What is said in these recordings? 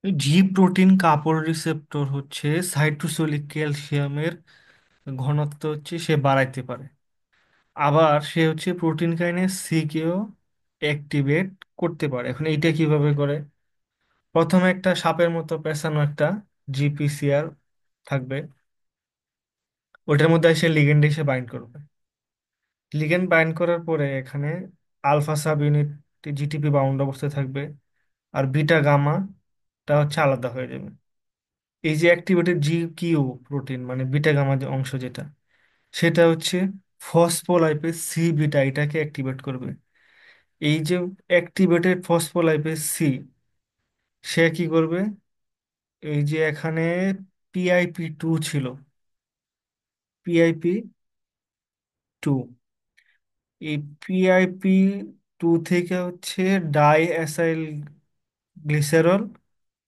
জি protein কাপড় receptor হচ্ছে cytosolic ক্যালসিয়ামের ঘনত্ব হচ্ছে সে বাড়াইতে পারে। আবার সে হচ্ছে প্রোটিন কাইনেজ সি কেও অ্যাক্টিভেট করতে পারে। এখন এইটা কিভাবে করে? প্রথমে একটা সাপের মতো পেঁচানো একটা জিপিসিআর থাকবে, ওটার মধ্যে এসে লিগেন্ড এসে বাইন্ড করবে। লিগেন্ড বাইন্ড করার পরে এখানে alpha subunit GTP bound অবস্থায় থাকবে, আর বিটা গামাটা হচ্ছে আলাদা হয়ে যাবে। এই যে অ্যাক্টিভেটেড জি কিউ প্রোটিন মানে বিটা গামা যে অংশ যেটা, সেটা হচ্ছে ফসফোলাইপেজ সি বিটা এটাকে অ্যাক্টিভেট করবে। এই যে অ্যাক্টিভেটেড ফসফোলাইপেজ সি, সে কি করবে? এই যে এখানে পিআইপি 2 ছিল, পিআইপি 2, এই পিআইপি 2 থেকে হচ্ছে ডাই অ্যাসাইল গ্লিসেরল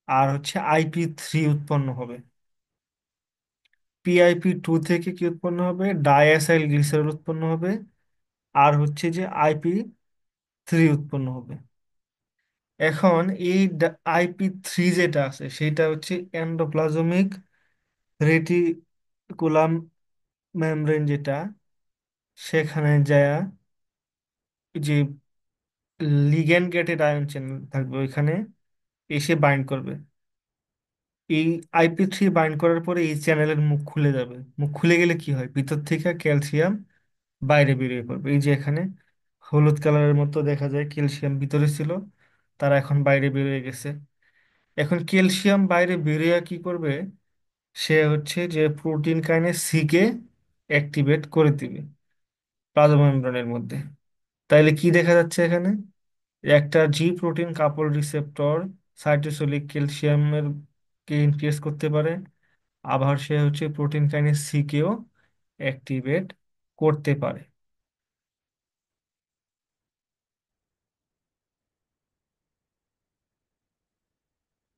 আর হচ্ছে আইপি 3 উৎপন্ন হবে। পিআইপি 2 থেকে কি উৎপন্ন হবে? ডাই অ্যাসাইল গ্লিসেরল উৎপন্ন হবে, আর হচ্ছে যে আইপি 3 উৎপন্ন হবে। এখন এই আইপি 3 যেটা আছে সেটা হচ্ছে এন্ডোপ্লাজমিক রেটিকুলাম মেমব্রেন যেটা, সেখানে যায় যে লিগ্যান্ড গেটেড আয়ন চ্যানেল থাকবে ওইখানে এসে বাইন্ড করবে। এই আইপি 3 বাইন্ড করার পরে এই চ্যানেলের মুখ খুলে যাবে। মুখ খুলে গেলে কি হয়? ভিতর থেকে ক্যালসিয়াম বাইরে বেরিয়ে পড়বে। এই যে এখানে হলুদ কালারের মতো দেখা যায়, ক্যালসিয়াম ভিতরে ছিল, তারা এখন বাইরে বেরিয়ে গেছে। এখন ক্যালসিয়াম বাইরে বেরিয়ে কি করবে? সে হচ্ছে যে protein kinase C K activate করে দিবে প্লাজমা মেমব্রেনের মধ্যে। তাইলে কি দেখা যাচ্ছে এখানে? একটা জি প্রোটিন কাপল রিসেপ্টর সাইটোসোলিক ক্যালসিয়ামের কে ইনক্রিজ করতে পারে, আবার সে হচ্ছে প্রোটিন কাইনেজ সি কেও অ্যাক্টিভেট করতে পারে।